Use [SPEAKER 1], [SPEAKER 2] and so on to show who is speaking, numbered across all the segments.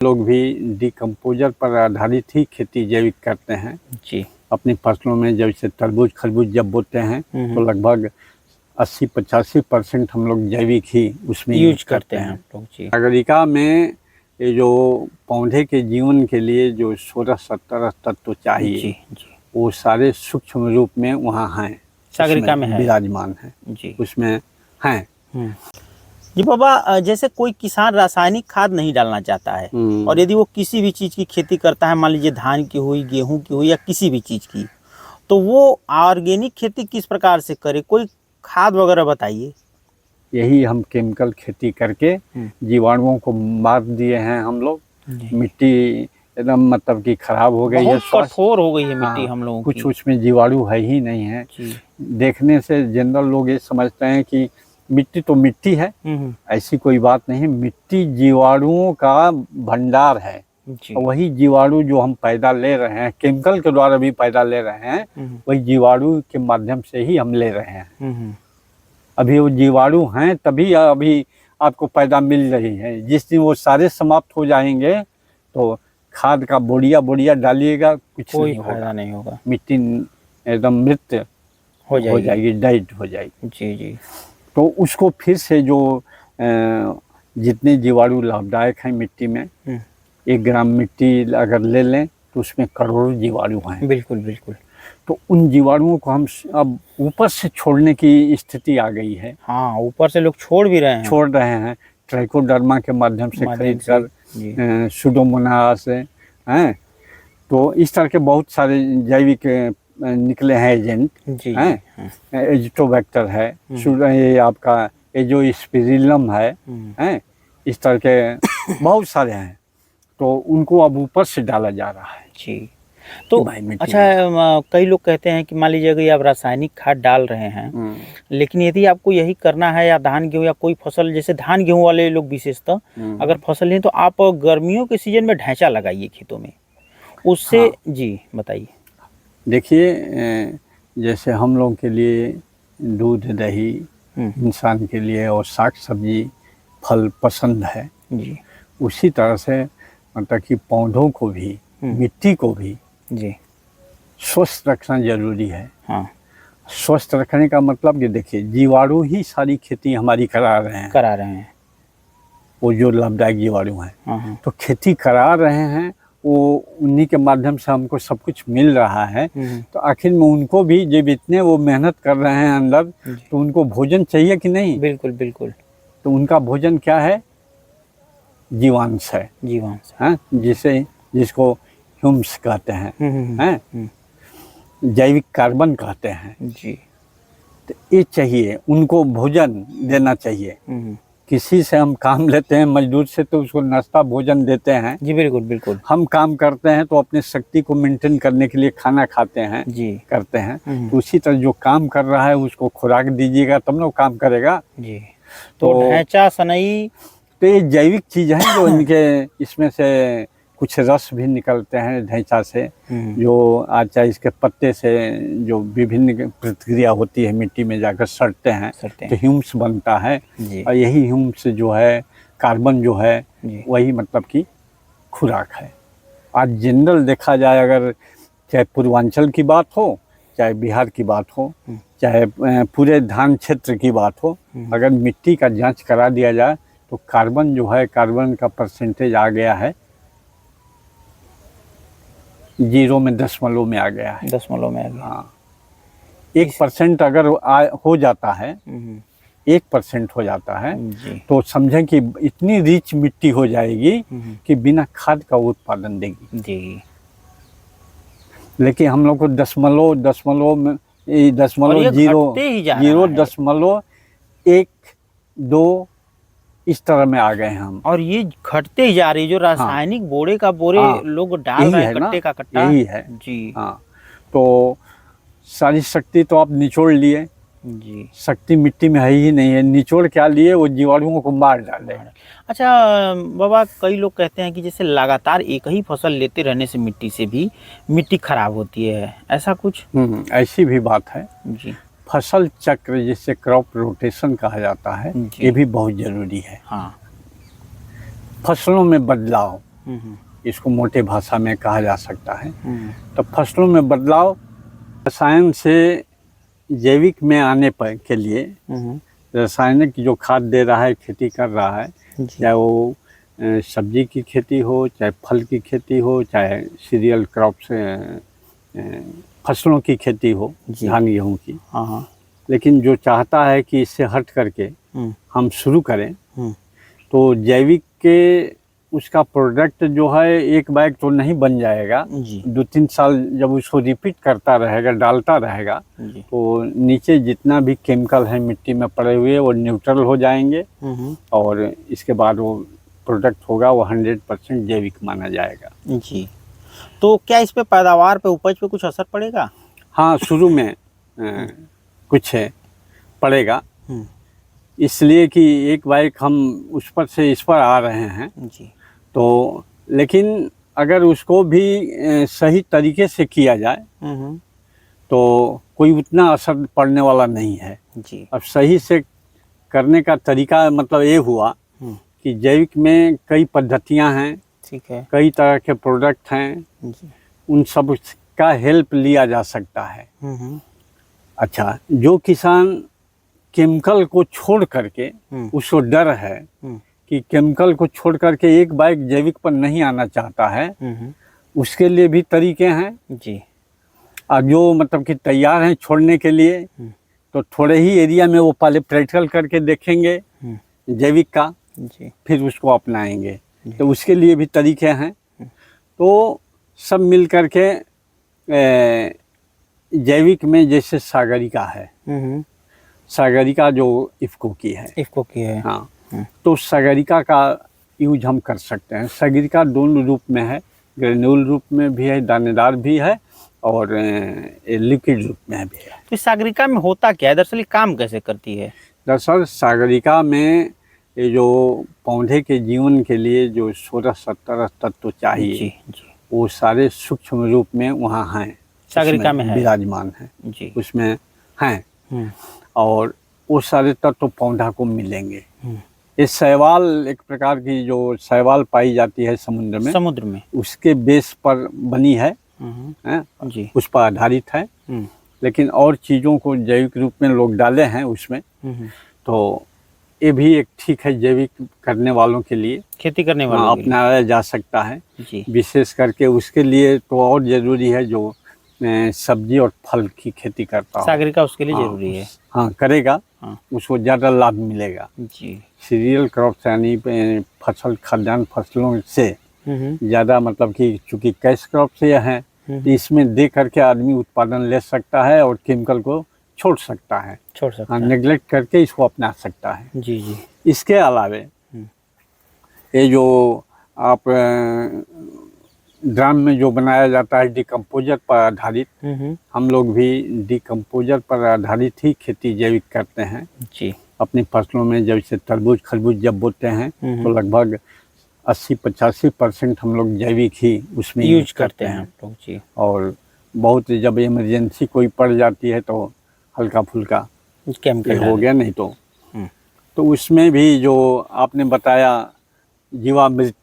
[SPEAKER 1] लोग भी डिकम्पोजर पर आधारित ही खेती जैविक करते हैं
[SPEAKER 2] जी।
[SPEAKER 1] अपनी फसलों में। जैसे तरबूज खरबूज जब बोते हैं तो लगभग 80-85% हम लोग जैविक ही उसमें यूज करते हैं
[SPEAKER 2] लोग जी।
[SPEAKER 1] नागरिका में ये जो पौधे के जीवन के लिए जो 16-17 तत्व चाहिए
[SPEAKER 2] जी, जी।
[SPEAKER 1] वो सारे सूक्ष्म रूप में वहाँ हैं,
[SPEAKER 2] सागरिका में है,
[SPEAKER 1] विराजमान है
[SPEAKER 2] जी,
[SPEAKER 1] उसमें हैं।
[SPEAKER 2] जी बाबा, जैसे कोई किसान रासायनिक खाद नहीं डालना चाहता है और यदि वो किसी भी चीज़ की खेती करता है, मान लीजिए धान की हुई, गेहूं की हुई या किसी भी चीज़ की, तो वो ऑर्गेनिक खेती किस प्रकार से करे? कोई खाद वगैरह बताइए।
[SPEAKER 1] यही हम केमिकल खेती करके जीवाणुओं को मार दिए हैं हम लोग। मिट्टी एकदम मतलब कि खराब हो गई है,
[SPEAKER 2] कठोर हो गई है मिट्टी हम लोगों
[SPEAKER 1] कुछ
[SPEAKER 2] की।
[SPEAKER 1] उसमें जीवाणु है ही नहीं है। देखने से जनरल लोग ये समझते हैं कि मिट्टी तो मिट्टी है, ऐसी कोई बात नहीं। मिट्टी जीवाणुओं का भंडार है। वही जीवाणु जो हम पैदा ले रहे हैं, केमिकल के द्वारा भी पैदा ले रहे हैं, वही जीवाणु के माध्यम से ही हम ले रहे हैं। अभी वो जीवाणु हैं तभी अभी आपको पैदा मिल रही है। जिस दिन वो सारे समाप्त हो जाएंगे तो खाद का बोरिया बोरिया डालिएगा, कुछ
[SPEAKER 2] कोई फायदा नहीं होगा।
[SPEAKER 1] मिट्टी एकदम मृत हो जाएगी, डेड हो जाएगी।
[SPEAKER 2] जी जी।
[SPEAKER 1] तो उसको फिर से जो जितने जीवाणु लाभदायक हैं मिट्टी में, 1 ग्राम मिट्टी अगर ले लें तो उसमें करोड़ों जीवाणु हैं।
[SPEAKER 2] बिल्कुल बिल्कुल।
[SPEAKER 1] तो उन जीवाणुओं को हम अब ऊपर से छोड़ने की स्थिति आ गई है।
[SPEAKER 2] हाँ, ऊपर से लोग छोड़ रहे
[SPEAKER 1] हैं ट्राइकोडर्मा के माध्यम से खरीद कर, सुडोमोनास हैं। तो इस तरह के बहुत सारे जैविक निकले हैं एजेंट हैं। एजिटोबैक्टर है, ये आपका एजोस्पिरिलम है, हैं। इस तरह के बहुत सारे हैं। तो उनको अब ऊपर से डाला जा रहा है
[SPEAKER 2] जी। तो अच्छा, कई लोग कहते हैं कि मान लीजिए अगर आप रासायनिक खाद डाल रहे हैं, लेकिन यदि आपको यही करना है या धान गेहूँ या कोई फसल, जैसे धान गेहूँ वाले लोग विशेषतः अगर फसल लें तो आप गर्मियों के सीजन में ढैंचा लगाइए खेतों में, उससे जी बताइए।
[SPEAKER 1] देखिए, जैसे हम लोग के लिए दूध दही इंसान के लिए और साग सब्जी फल पसंद है
[SPEAKER 2] जी,
[SPEAKER 1] उसी तरह से मतलब कि पौधों को भी मिट्टी को भी
[SPEAKER 2] जी
[SPEAKER 1] स्वस्थ रखना जरूरी है।
[SPEAKER 2] हाँ।
[SPEAKER 1] स्वस्थ रखने का मतलब कि देखिए जीवाणु ही सारी खेती हमारी करा रहे हैं वो जो लाभदायक जीवाणु हैं। तो खेती करा रहे हैं, वो उन्हीं के माध्यम से हमको सब कुछ मिल रहा है। तो आखिर में उनको भी जब इतने वो मेहनत कर रहे हैं अंदर, तो उनको भोजन चाहिए कि नहीं?
[SPEAKER 2] बिल्कुल बिल्कुल।
[SPEAKER 1] तो उनका भोजन क्या है? जीवांश है, जिसको ह्यूम्स कहते हैं, जैविक कार्बन कहते हैं
[SPEAKER 2] जी।
[SPEAKER 1] तो ये चाहिए, उनको भोजन देना चाहिए। किसी से हम काम लेते हैं मजदूर से तो उसको नाश्ता भोजन देते हैं
[SPEAKER 2] जी। बिल्कुल बिल्कुल।
[SPEAKER 1] हम काम करते हैं तो अपने शक्ति को मेंटेन करने के लिए खाना खाते हैं
[SPEAKER 2] जी,
[SPEAKER 1] करते हैं। तो उसी तरह जो काम कर रहा है उसको खुराक दीजिएगा तब ना वो काम करेगा जी।
[SPEAKER 2] तो ढैंचा सनई
[SPEAKER 1] तो ये जैविक चीज है जो इनके इसमें से कुछ रस भी निकलते हैं ढैंचा से, जो अच्छा इसके पत्ते से जो विभिन्न प्रतिक्रिया होती है मिट्टी में जाकर सड़ते हैं तो ह्यूम्स बनता है। और यही ह्यूम्स जो है, कार्बन जो है, वही मतलब कि खुराक है। आज जनरल देखा जाए, अगर चाहे पूर्वांचल की बात हो, चाहे बिहार की बात हो, चाहे पूरे धान क्षेत्र की बात हो, अगर मिट्टी का जांच करा दिया जाए तो कार्बन जो है, कार्बन का परसेंटेज आ गया है 0 में दशमलव में आ गया है।
[SPEAKER 2] दशमलव में आ गया।
[SPEAKER 1] हाँ, 1% अगर हो जाता है, 1% हो जाता है तो समझें कि इतनी रिच मिट्टी हो जाएगी कि बिना खाद का उत्पादन देगी जी। लेकिन हम लोग को दशमलव में 0.1-2 इस तरह में आ गए हम,
[SPEAKER 2] और ये घटते ही जा रही। जो रासायनिक बोरे का बोरे लोग डाल रहे हैं, कट्टे का कट्टा,
[SPEAKER 1] यही है
[SPEAKER 2] जी।
[SPEAKER 1] हाँ, तो सारी शक्ति तो आप निचोड़ लिए जी। शक्ति मिट्टी में है ही नहीं है, निचोड़ क्या लिए? वो जीवाणुओं को मार डाले।
[SPEAKER 2] अच्छा बाबा, कई लोग कहते हैं कि जैसे लगातार एक ही फसल लेते रहने से मिट्टी से भी मिट्टी खराब होती है, ऐसा कुछ?
[SPEAKER 1] ऐसी भी बात है
[SPEAKER 2] जी।
[SPEAKER 1] फसल चक्र जिसे क्रॉप रोटेशन कहा जाता है, ये भी बहुत जरूरी है।
[SPEAKER 2] हाँ,
[SPEAKER 1] फसलों में बदलाव इसको मोटे भाषा में कहा जा सकता है। तो फसलों में बदलाव रसायन से जैविक में आने पर के लिए रासायनिक जो खाद दे रहा है, खेती कर रहा है, चाहे वो सब्जी की खेती हो, चाहे फल की खेती हो, चाहे सीरियल क्रॉप्स फसलों की खेती हो, धान गेहूँ की। लेकिन जो चाहता है कि इससे हट करके हम शुरू करें, तो जैविक के उसका प्रोडक्ट जो है एक बैग तो नहीं बन जाएगा। 2-3 साल जब उसको रिपीट करता रहेगा, डालता रहेगा, तो नीचे जितना भी केमिकल है मिट्टी में पड़े हुए वो न्यूट्रल हो जाएंगे और इसके बाद वो प्रोडक्ट होगा वो 100% जैविक माना जाएगा।
[SPEAKER 2] जी। तो क्या इस पे पैदावार पे, उपज पे कुछ असर पड़ेगा?
[SPEAKER 1] हाँ, शुरू में कुछ पड़ेगा, इसलिए कि एक बाइक हम उस पर से इस पर आ रहे हैं जी। तो लेकिन अगर उसको भी सही तरीके से किया जाए तो कोई उतना असर पड़ने वाला नहीं है जी। अब सही से करने का तरीका मतलब ये हुआ कि जैविक में कई पद्धतियां हैं, ठीक है, कई तरह के प्रोडक्ट हैं जी। उन सब का हेल्प लिया जा सकता है। अच्छा, जो किसान केमिकल को छोड़ करके उसको डर है कि केमिकल को छोड़ करके एक बाइक जैविक पर नहीं आना चाहता है, उसके लिए भी तरीके हैं जी। अब जो मतलब कि तैयार हैं छोड़ने के लिए, तो थोड़े ही एरिया में वो पहले प्रैक्टिकल करके देखेंगे जैविक का जी। फिर उसको अपनाएंगे, तो उसके लिए भी तरीके हैं। तो सब मिल करके जैविक में जैसे सागरिका है, सागरिका जो इफ्को की है, हाँ, तो सागरिका का यूज हम कर सकते हैं। सागरिका दोनों रूप में है, ग्रेन्यूल रूप में भी है, दानेदार भी है और लिक्विड रूप में भी है।
[SPEAKER 2] तो सागरिका में होता क्या है, दरअसल काम कैसे करती है?
[SPEAKER 1] दरअसल सागरिका में ये जो पौधे के जीवन के लिए जो 16-17 तत्व चाहिए जी, जी। वो सारे सूक्ष्म रूप में वहाँ हैं,
[SPEAKER 2] सागरिका में
[SPEAKER 1] विराजमान है जी। उसमें हैं और वो सारे तत्व पौधा को मिलेंगे। ये शैवाल एक प्रकार की जो शैवाल पाई जाती है समुद्र में उसके बेस पर बनी है जी। उस पर आधारित है, लेकिन और चीज़ों को जैविक रूप में लोग डाले हैं उसमें, तो ये भी एक ठीक है जैविक करने वालों के लिए, खेती करने वालों के लिए अपनाया जा सकता है जी। विशेष करके उसके लिए तो और ज़रूरी है जो सब्जी और फल की खेती करता है,
[SPEAKER 2] सागरिका उसके लिए जरूरी है।
[SPEAKER 1] हाँ, करेगा उसको ज़्यादा लाभ मिलेगा जी। सीरियल क्रॉप्स यानी फसल खाद्यान्न फसलों से ज़्यादा मतलब कि चूँकि कैश क्रॉप से हैं, इसमें दे करके आदमी उत्पादन ले सकता है और केमिकल को छोड़ सकता है, नेग्लेक्ट करके इसको अपना सकता है जी जी। इसके अलावे ये जो आप ड्राम में जो बनाया जाता है डिकम्पोजर पर आधारित, हम लोग भी डिकम्पोजर पर आधारित ही खेती जैविक करते हैं जी। अपनी फसलों में जैसे तरबूज खरबूज जब बोते हैं तो लगभग 80-85% हम लोग जैविक ही उसमें यूज करते हैं लोग जी। और बहुत जब इमरजेंसी कोई पड़ जाती है तो हल्का फुल्का केमिकल हो गया, नहीं तो उसमें भी जो आपने बताया जीवामृत,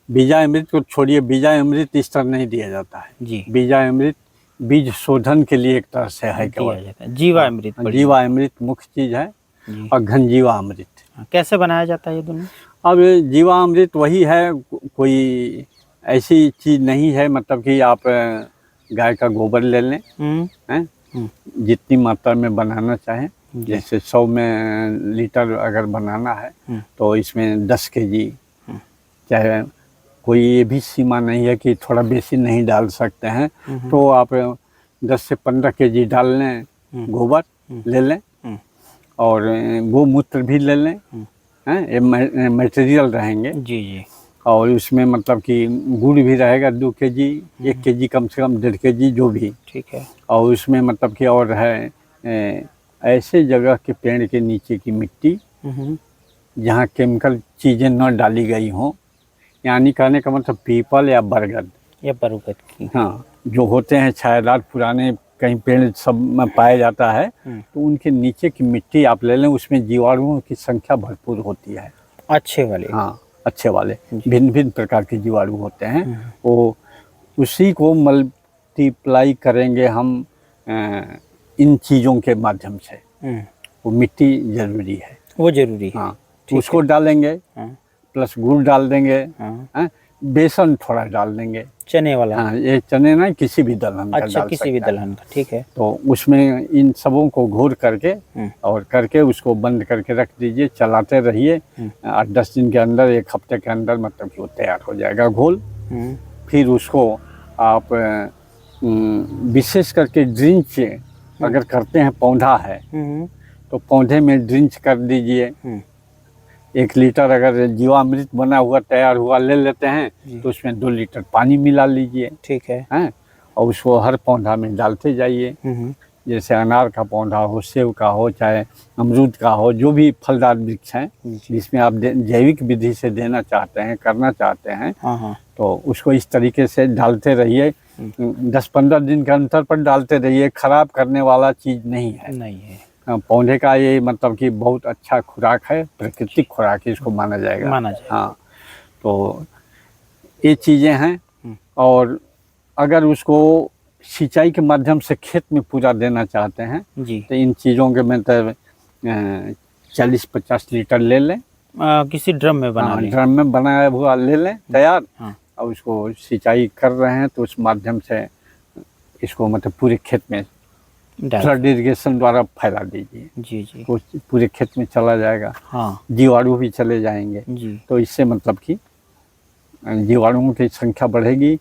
[SPEAKER 1] बीजामृत को छोड़िए, बीजामृत इस तरह नहीं दिया जाता है जी। बीजामृत बीज शोधन के लिए एक तरह से है केवल, जीवामृत मुख्य चीज है और घनजीवामृत।
[SPEAKER 2] कैसे बनाया जाता है ये दोनों?
[SPEAKER 1] अब जीवामृत वही है, कोई ऐसी चीज नहीं है, मतलब कि आप गाय का गोबर ले लें हैं, जितनी मात्रा में बनाना चाहें, जैसे 100 लीटर अगर बनाना है तो इसमें 10 kg, चाहे कोई ये भी सीमा नहीं है कि थोड़ा बेसी नहीं डाल सकते हैं, तो आप 10 से 15 kg डाल लें, गोबर ले लें और गोमूत्र भी ले लें, ये मटेरियल रहेंगे जी जी। और उसमें मतलब कि गुड़ भी रहेगा 2 kg, 1 kg कम से कम 1.5 kg जो भी, ठीक है। और उसमें मतलब कि और है ऐसे जगह के पेड़ के नीचे की मिट्टी जहाँ केमिकल चीज़ें न डाली गई हों, यानी कहने का मतलब पीपल या बरगद की, हाँ, जो होते हैं छायादार पुराने कहीं पेड़ सब में पाया जाता है, तो उनके नीचे की मिट्टी आप ले लें, उसमें जीवाणुओं की संख्या भरपूर होती है,
[SPEAKER 2] अच्छे वाले,
[SPEAKER 1] हाँ, अच्छे वाले, भिन्न भिन्न प्रकार के जीवाणु होते हैं, वो उसी को मल्टीप्लाई करेंगे हम इन चीज़ों के माध्यम से। वो मिट्टी जरूरी है,
[SPEAKER 2] वो जरूरी है।
[SPEAKER 1] हाँ, तो उसको डालेंगे, प्लस गुड़ डाल देंगे,
[SPEAKER 2] हाँ।
[SPEAKER 1] बेसन थोड़ा डाल देंगे,
[SPEAKER 2] चने वाला।
[SPEAKER 1] हाँ, ये चने ना किसी भी दलहन का
[SPEAKER 2] अच्छा,
[SPEAKER 1] डाल
[SPEAKER 2] किसी भी
[SPEAKER 1] सकते हैं।
[SPEAKER 2] दलहन का, ठीक है।
[SPEAKER 1] तो उसमें इन सबों को घोर करके और करके उसको बंद करके रख दीजिए, चलाते रहिए। 8-10 दिन के अंदर, 1 हफ्ते के अंदर मतलब कि वो तैयार हो जाएगा घोल। फिर उसको आप विशेष करके ड्रिंच अगर करते हैं, पौधा है तो पौधे में ड्रिंच कर दीजिए। 1 लीटर अगर जीवामृत बना हुआ तैयार हुआ ले लेते हैं तो उसमें 2 लीटर पानी मिला लीजिए,
[SPEAKER 2] ठीक है,
[SPEAKER 1] हैं, और उसको हर पौधा में डालते जाइए। जैसे अनार का पौधा हो, सेब का हो, चाहे अमरूद का हो, जो भी फलदार वृक्ष हैं जिसमें आप जैविक विधि से देना चाहते हैं, करना चाहते हैं, तो उसको इस तरीके से डालते रहिए। 10-15 दिन के अंतर पर डालते रहिए, खराब करने वाला चीज़ नहीं है। पौधे का ये मतलब कि बहुत अच्छा खुराक है, प्राकृतिक खुराक इसको माना जाएगा। हाँ, तो ये चीज़ें हैं। और अगर उसको सिंचाई के माध्यम से खेत में पूरा देना चाहते हैं तो इन चीज़ों के मतलब 40-50 लीटर ले लें,
[SPEAKER 2] किसी ड्रम में बना लें,
[SPEAKER 1] ड्रम में बनाया हुआ ले लें तैयार, और उसको सिंचाई कर रहे हैं तो उस माध्यम से इसको मतलब पूरे खेत में फ्लड इरिगेशन द्वारा फैला दीजिए। वो पूरे खेत में चला जाएगा, जीवाणु भी चले जाएंगे। तो इससे मतलब कि जीवाणुओं की संख्या बढ़ेगी,